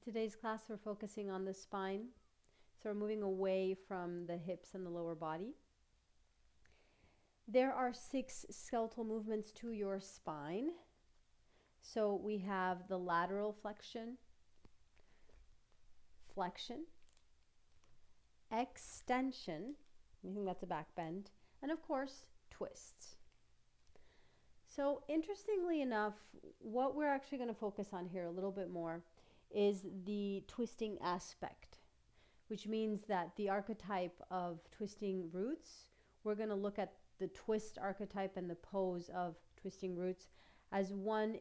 Today's class we're focusing on the spine. So we're moving away from the hips and the lower body. There are 6 skeletal movements to your spine. So we have the lateral flexion, extension, I think that's a back bend, and of course, twists. So interestingly enough, what we're actually going to focus on here a little bit more is the twisting aspect, which means that the archetype of twisting roots, we're going to look at the twist archetype and the pose of twisting roots as one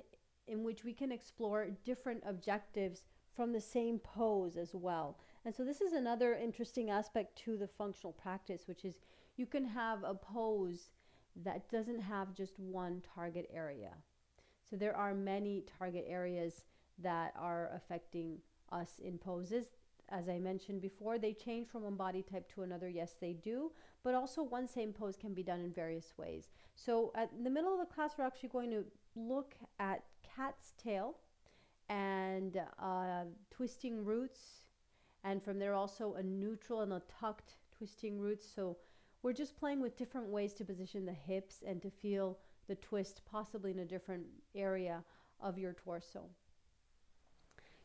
in which we can explore different objectives from the same pose as well. And so this is another interesting aspect to the functional practice, which is you can have a pose that doesn't have just one target area. So there are many target areas that are affecting us in poses. As I mentioned before, they change from one body type to another. Yes, they do. But also one same pose can be done in various ways. So in the middle of the class, we're actually going to look at cat's tail and twisting roots. And from there also a neutral and a tucked twisting roots. So we're just playing with different ways to position the hips and to feel the twist possibly in a different area of your torso.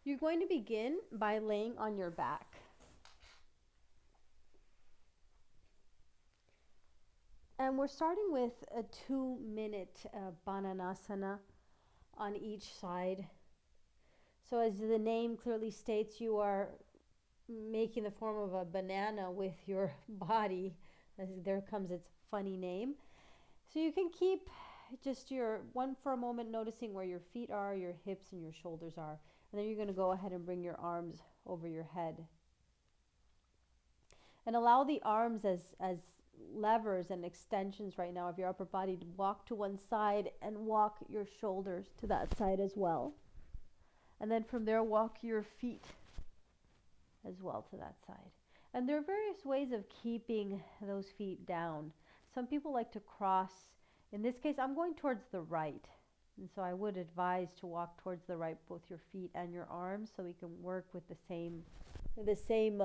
You're going to begin by laying on your back. And we're starting with a 2-minute Bananasana on each side. So as the name clearly states, you are making the form of a banana with your body. There comes its funny name. So you can keep just your one for a moment, noticing where your feet are, your hips and your shoulders are. And then you're going to go ahead and bring your arms over your head. And allow the arms as levers and extensions right now of your upper body to walk to one side and walk your shoulders to that side as well. And then from there, walk your feet as well to that side. And there are various ways of keeping those feet down. Some people like to cross. In this case, I'm going towards the right. And so I would advise to walk towards the right, both your feet and your arms, so we can work with the same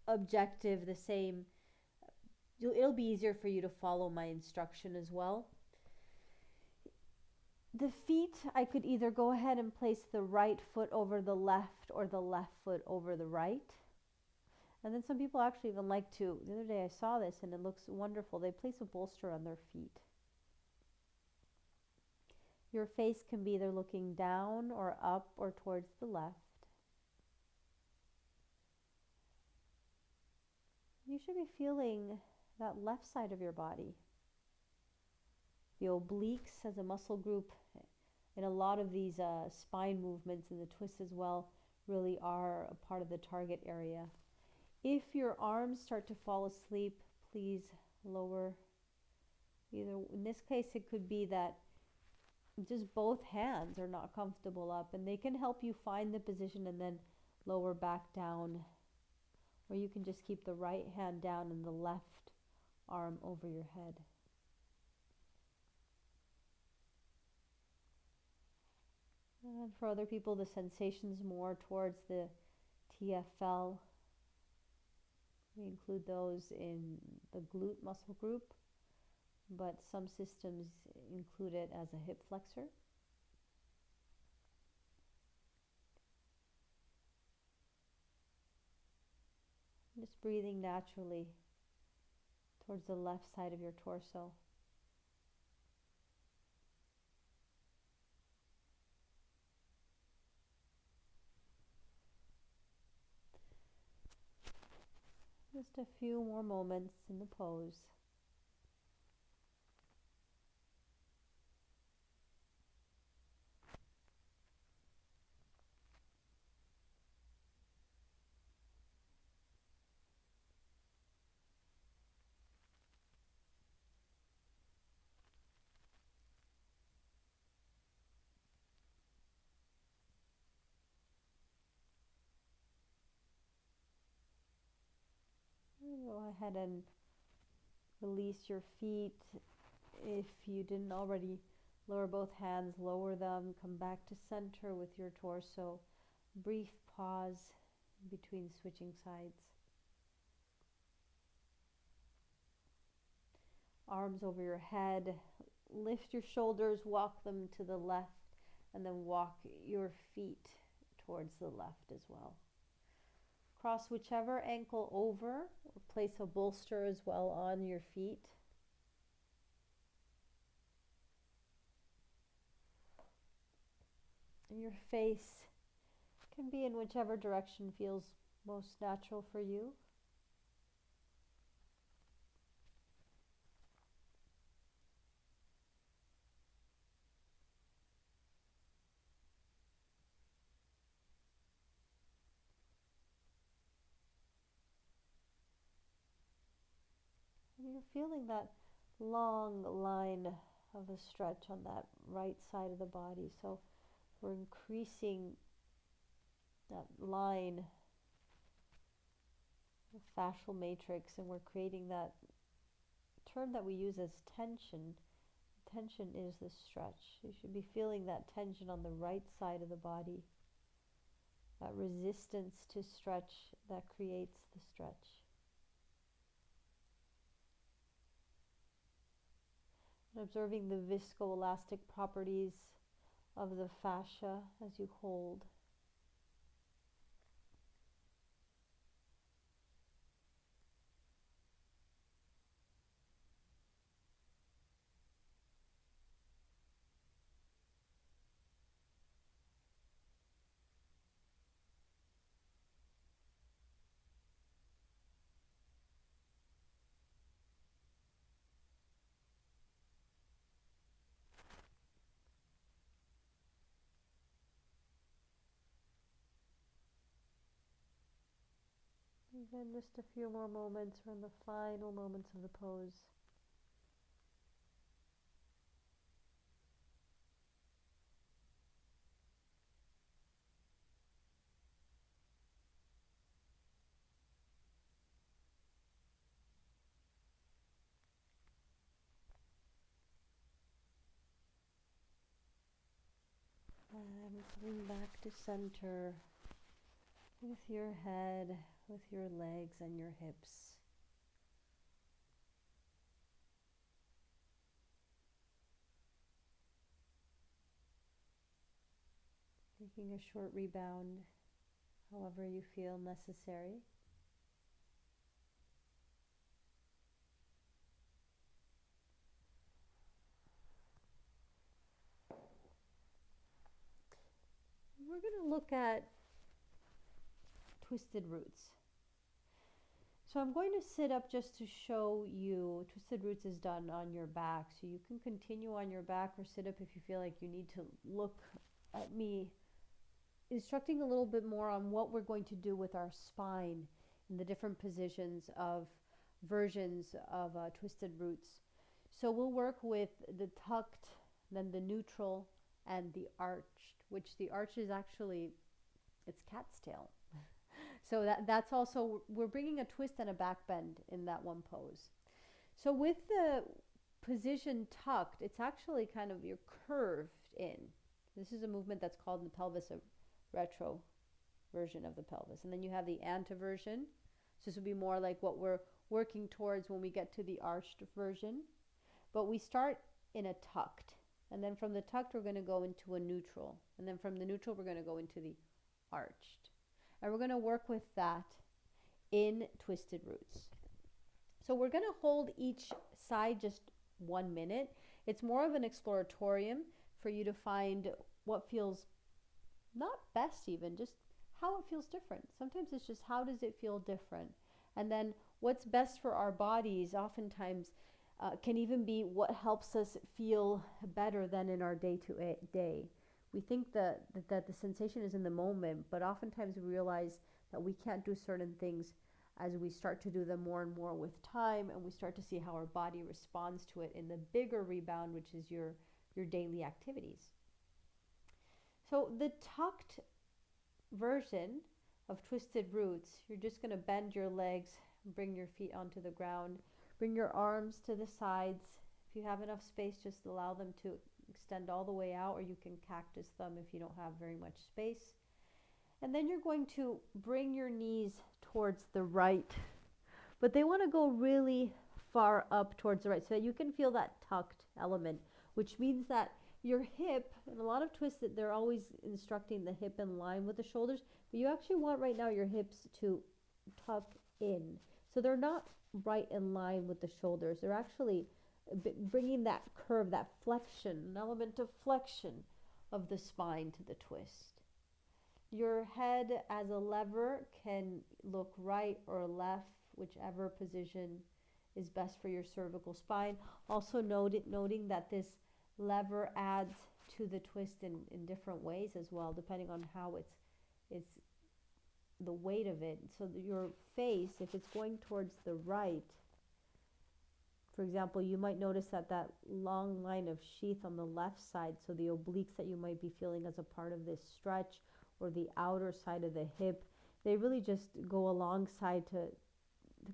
objective, the same. It'll be easier for you to follow my instruction as well. The feet, I could either go ahead and place the right foot over the left or the left foot over the right. And then some people actually even like to, the other day I saw this and it looks wonderful, they place a bolster on their feet. Your face can be either looking down or up or towards the left. You should be feeling that left side of your body. The obliques as a muscle group in a lot of these spine movements and the twists as well really are a part of the target area. If your arms start to fall asleep, please lower. Either in this case it could be that just both hands are not comfortable up, and they can help you find the position and then lower back down. Or you can just keep the right hand down and the left arm over your head. And for other people, the sensation's more towards the TFL. We include those in the glute muscle group, but some systems include it as a hip flexor. Just breathing naturally towards the left side of your torso. Just a few more moments in the pose. Go ahead and release your feet. If you didn't already lower both hands, lower them. Come back to center with your torso. Brief pause between switching sides. Arms over your head. Lift your shoulders, walk them to the left, and then walk your feet towards the left as well. Cross whichever ankle over, or place a bolster as well on your feet. And your face can be in whichever direction feels most natural for you. And you're feeling that long line of a stretch on that right side of the body. So we're increasing that line, the fascial matrix, and we're creating that term that we use as tension. Tension is the stretch. You should be feeling that tension on the right side of the body, that resistance to stretch that creates the stretch. And observing the viscoelastic properties of the fascia as you hold. And then just a few more moments. We're in the final moments of the pose. And coming back to center with your head, with your legs and your hips. Taking a short rebound, however you feel necessary. We're going to look at twisted roots. So I'm going to sit up just to show you. Twisted roots is done on your back, so you can continue on your back or sit up if you feel like you need to look at me instructing a little bit more on what we're going to do with our spine in the different positions of versions of twisted roots. So we'll work with the tucked, then the neutral, and the arched, which the arch is actually, it's cat's tail. So that's also, we're bringing a twist and a back bend in that one pose. So with the position tucked, it's actually kind of, you're curved in. This is a movement that's called in the pelvis a retro version of the pelvis. And then you have the anteversion. So this would be more like what we're working towards when we get to the arched version. But we start in a tucked. And then from the tucked, we're going to go into a neutral. And then from the neutral, we're going to go into the arched. And we're going to work with that in twisted roots. So we're going to hold each side just 1 minute. It's more of an exploratorium for you to find what feels not best, even just how it feels different. Sometimes it's just how does it feel different? And then what's best for our bodies oftentimes can even be what helps us feel better than in our day-to-day. We think that the sensation is in the moment, but oftentimes we realize that we can't do certain things as we start to do them more and more with time, and we start to see how our body responds to it in the bigger rebound, which is your daily activities. So the tucked version of twisted roots, you're just going to bend your legs, bring your feet onto the ground, bring your arms to the sides. If you have enough space, just allow them to extend all the way out, or you can cactus them if you don't have very much space. And then you're going to bring your knees towards the right, but they want to go really far up towards the right so that you can feel that tucked element, which means that your hip, and a lot of twists that they're always instructing the hip in line with the shoulders, but you actually want right now your hips to tuck in. So they're not right in line with the shoulders. They're actually bringing that curve, that flexion, an element of flexion of the spine to the twist. Your head as a lever can look right or left, whichever position is best for your cervical spine. Also noting that this lever adds to the twist in different ways as well, depending on how it's the weight of it. So your face, if it's going towards the right, for example, you might notice that long line of sheath on the left side, so the obliques that you might be feeling as a part of this stretch, or the outer side of the hip, they really just go alongside to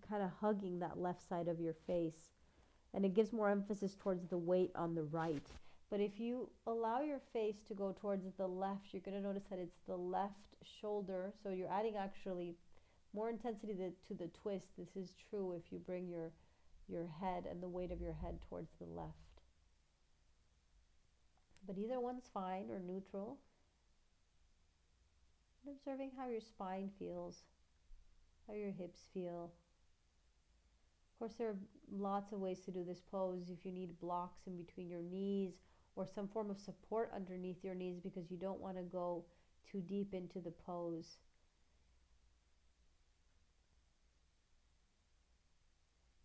kind of hugging that left side of your face. And it gives more emphasis towards the weight on the right. But if you allow your face to go towards the left, you're going to notice that it's the left shoulder. So you're adding actually more intensity to the twist. This is true if you bring your head and the weight of your head towards the left. But either one's fine or neutral. And observing how your spine feels, how your hips feel. Of course, there are lots of ways to do this pose. If you need blocks in between your knees or some form of support underneath your knees because you don't want to go too deep into the pose.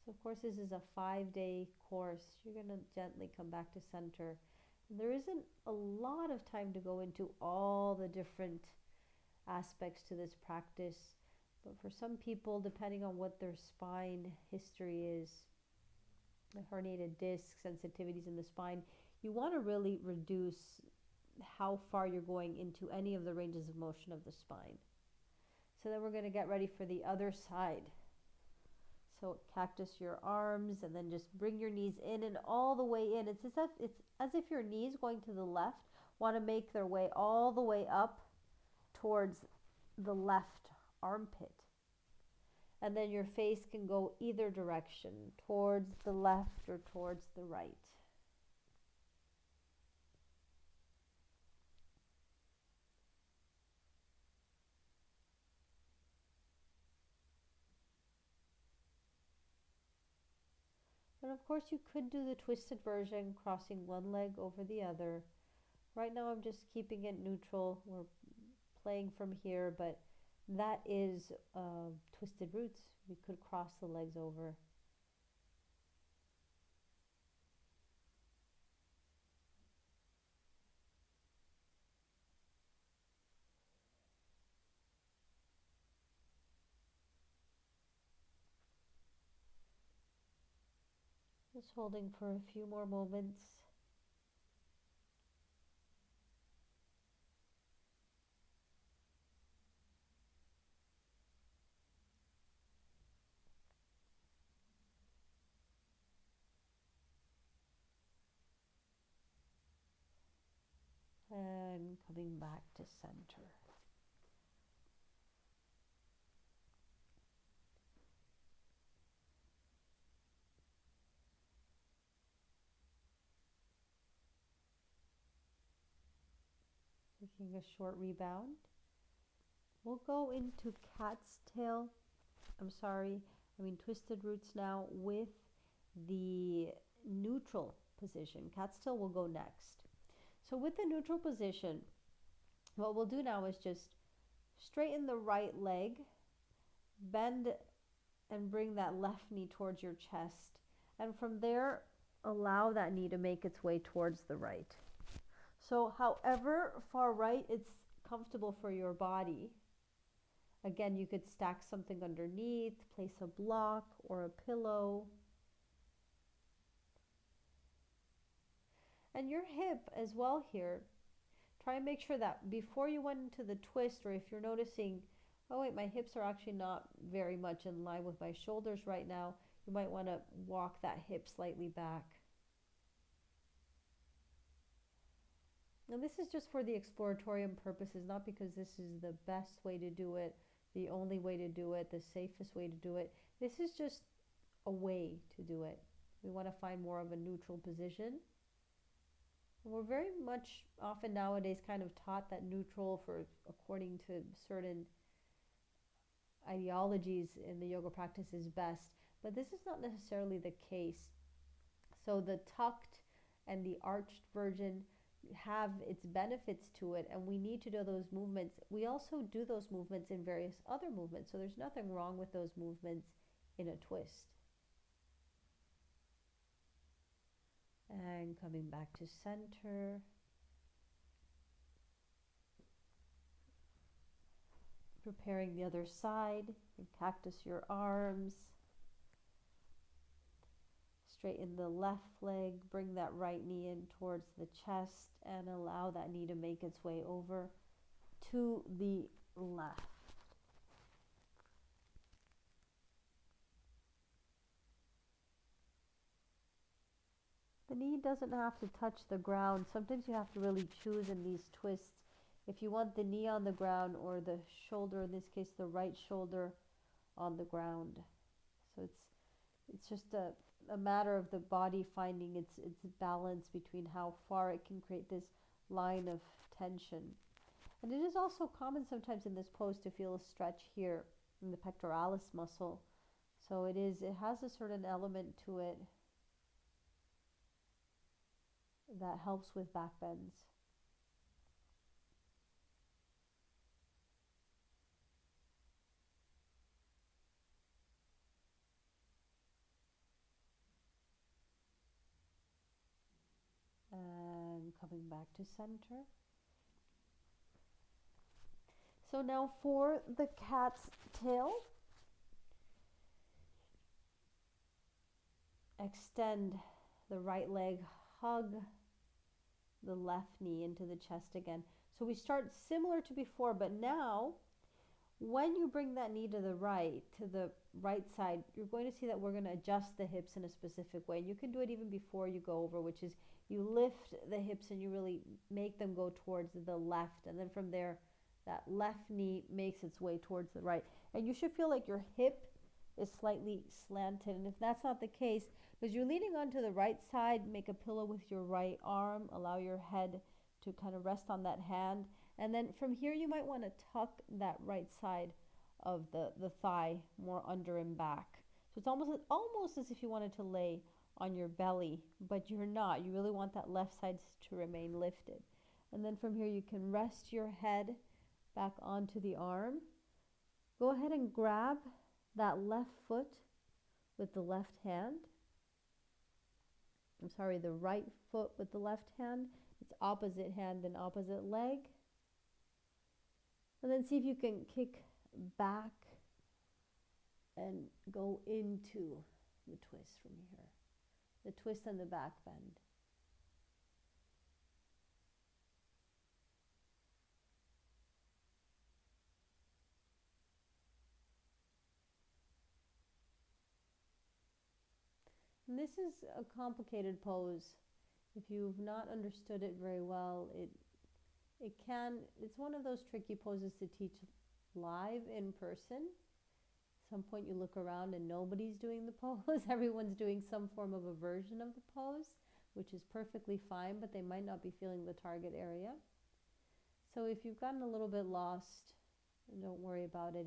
So of course, this is a 5-day course. You're going to gently come back to center. And there isn't a lot of time to go into all the different aspects to this practice. But for some people, depending on what their spine history is, the herniated disc, sensitivities in the spine, you want to really reduce how far you're going into any of the ranges of motion of the spine. So then we're going to get ready for the other side. So cactus your arms and then just bring your knees in and all the way in. It's as if your knees going to the left want to make their way all the way up towards the left armpit. And then your face can go either direction, towards the left or towards the right. And of course you could do the twisted version, crossing one leg over the other. Right now I'm just keeping it neutral. We're playing from here, but that is twisted roots. We could cross the legs over. Just holding for a few more moments. And coming back to center. Taking a short rebound. We'll go into cat's tail. Twisted roots now with the neutral position. Cat's tail will go next. So with the neutral position, what we'll do now is just straighten the right leg, bend and bring that left knee towards your chest. And from there, allow that knee to make its way towards the right. So however far right it's comfortable for your body. Again, you could stack something underneath, place a block or a pillow. And your hip as well here, try and make sure that before you went into the twist, or if you're noticing, oh wait, my hips are actually not very much in line with my shoulders right now, you might want to walk that hip slightly back. And this is just for the exploratorium purposes, not because this is the best way to do it, the only way to do it, the safest way to do it. This is just a way to do it. We want to find more of a neutral position. And we're very much often nowadays kind of taught that neutral, for according to certain ideologies in the yoga practice, is best, but this is not necessarily the case. So the tucked and the arched version have its benefits to it, and we need to do those movements. We also do those movements in various other movements, so there's nothing wrong with those movements in a twist. And coming back to center. Preparing the other side. And cactus your arms. Straighten the left leg. Bring that right knee in towards the chest and allow that knee to make its way over to the left. The knee doesn't have to touch the ground. Sometimes you have to really choose in these twists if you want the knee on the ground or the shoulder, in this case the right shoulder, on the ground. So it's just a matter of the body finding its balance between how far it can create this line of tension. And it is also common sometimes in this pose to feel a stretch here in the pectoralis muscle. So it has a certain element to it that helps with back bends. And coming back to center. So now for the cat's tail, extend the right leg, hug the left knee into the chest again. So we start similar to before, but now when you bring that knee to the right side, you're going to see that we're going to adjust the hips in a specific way. And you can do it even before you go over, which is you lift the hips and you really make them go towards the left. And then from there, that left knee makes its way towards the right. And you should feel like your hip is slightly slanted. And if that's not the case, because you're leaning onto the right side, make a pillow with your right arm, allow your head to kind of rest on that hand. And then from here, you might want to tuck that right side of the thigh more under and back. So it's almost as if you wanted to lay on your belly, but you're not. You really want that left side to remain lifted. And then from here, you can rest your head back onto the arm. Go ahead and grab that left foot with the left hand. The right foot with the left hand. It's opposite hand and opposite leg. And then see if you can kick back and go into the twist from here. The twist and the back bend. And this is a complicated pose. If you've not understood it very well, it's one of those tricky poses to teach live in person. At some point you look around and nobody's doing the pose. Everyone's doing some form of a version of the pose, which is perfectly fine, but they might not be feeling the target area. So if you've gotten a little bit lost, don't worry about it.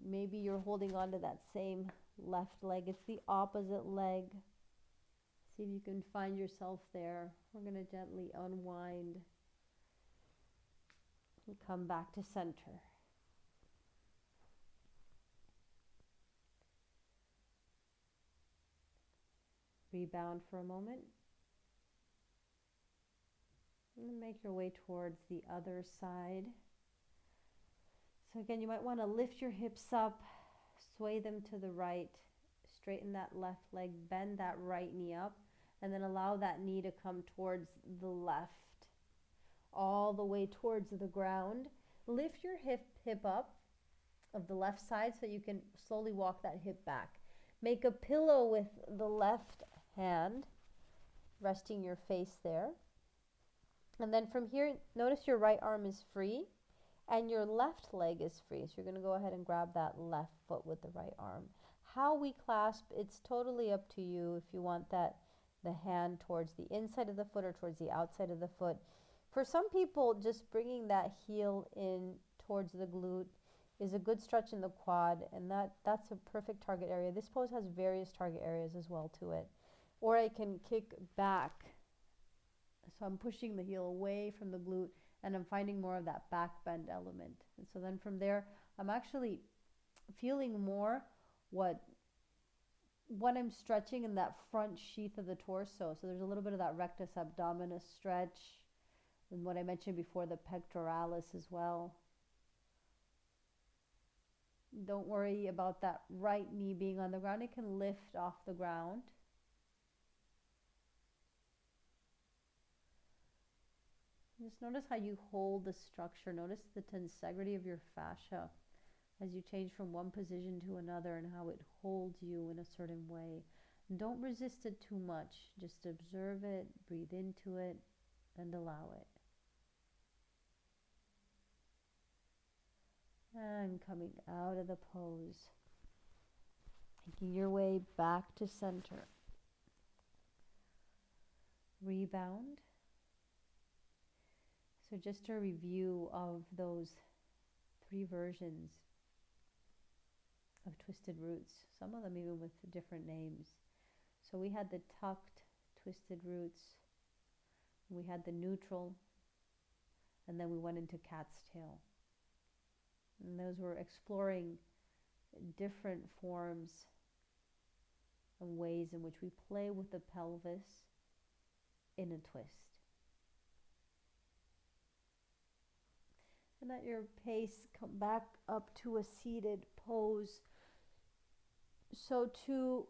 Maybe you're holding on to that same left leg. It's the opposite leg. See if you can find yourself there. We're going to gently unwind and come back to center. Rebound for a moment. And make your way towards the other side. So again, you might want to lift your hips up, sway them to the right, straighten that left leg, bend that right knee up, and then allow that knee to come towards the left, all the way towards the ground. Lift your hip up of the left side so you can slowly walk that hip back. Make a pillow with the left hand, resting your face there. And then from here, notice your right arm is free and your left leg is free. So you're going to go ahead and grab that left foot with the right arm. How we clasp, it's totally up to you if you want that the hand towards the inside of the foot or towards the outside of the foot. For some people, just bringing that heel in towards the glute is a good stretch in the quad, and that's a perfect target area. This pose has various target areas as well to it. Or I can kick back. So I'm pushing the heel away from the glute and I'm finding more of that back bend element. And so then from there, I'm actually feeling more what I'm stretching in that front sheath of the torso. So there's a little bit of that rectus abdominis stretch and what I mentioned before, the pectoralis as well. Don't worry about that right knee being on the ground. It can lift off the ground. Just notice how you hold the structure. Notice the tensegrity of your fascia as you change from one position to another and how it holds you in a certain way. Don't resist it too much. Just observe it, breathe into it, and allow it. And coming out of the pose. Making your way back to center. Rebound. So just a review of those 3 versions of twisted roots, some of them even with different names. So we had the tucked twisted roots, we had the neutral, and then we went into cat's tail. And those were exploring different forms and ways in which we play with the pelvis in a twist. And at your pace, come back up to a seated pose. So to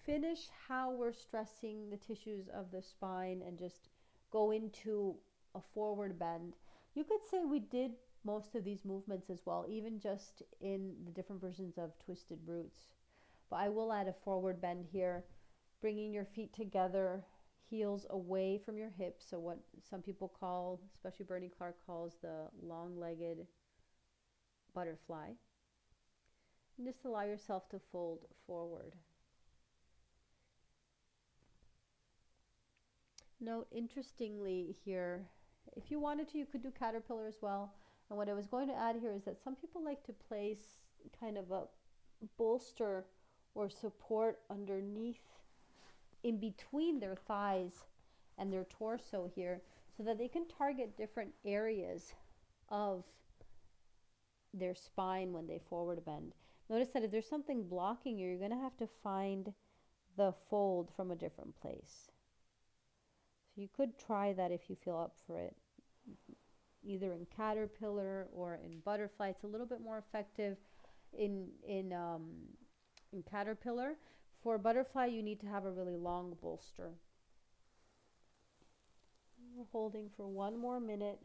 finish how we're stressing the tissues of the spine and just go into a forward bend, you could say we did most of these movements as well, even just in the different versions of twisted roots. But I will add a forward bend here, bringing your feet together, heels away from your hips. So what some people call, especially Bernie Clark calls the long-legged butterfly. And just allow yourself to fold forward. Note, interestingly here, if you wanted to, you could do caterpillar as well. And what I was going to add here is that some people like to place kind of a bolster or support underneath, in between their thighs and their torso here, so that they can target different areas of their spine when they forward bend. Notice that if there's something blocking you, you're going to have to find the fold from a different place. So you could try that if you feel up for it, either in caterpillar or in butterfly. It's a little bit more effective in caterpillar. For butterfly, you need to have a really long bolster. We're holding for 1 more minute.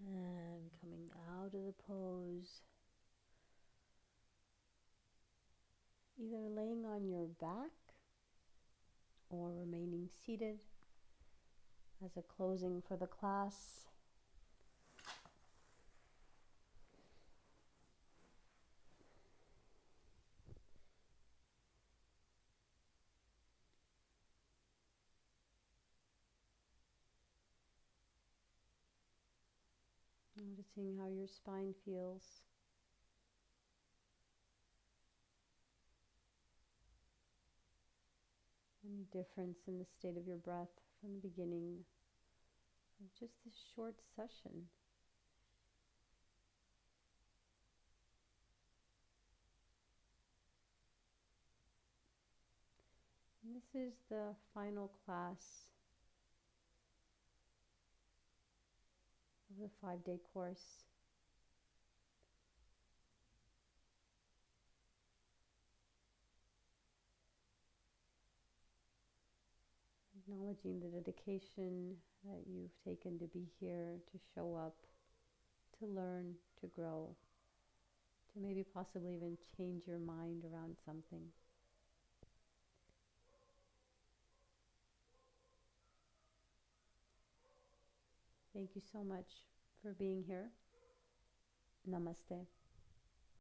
And coming out of the pose, either laying on your back or remaining seated as a closing for the class. Noticing how your spine feels. Any difference in the state of your breath from the beginning of just this short session. And this is the final class of the 5-day course. Acknowledging the dedication that you've taken to be here, to show up, to learn, to grow, to maybe possibly even change your mind around something. Thank you so much for being here. Namaste.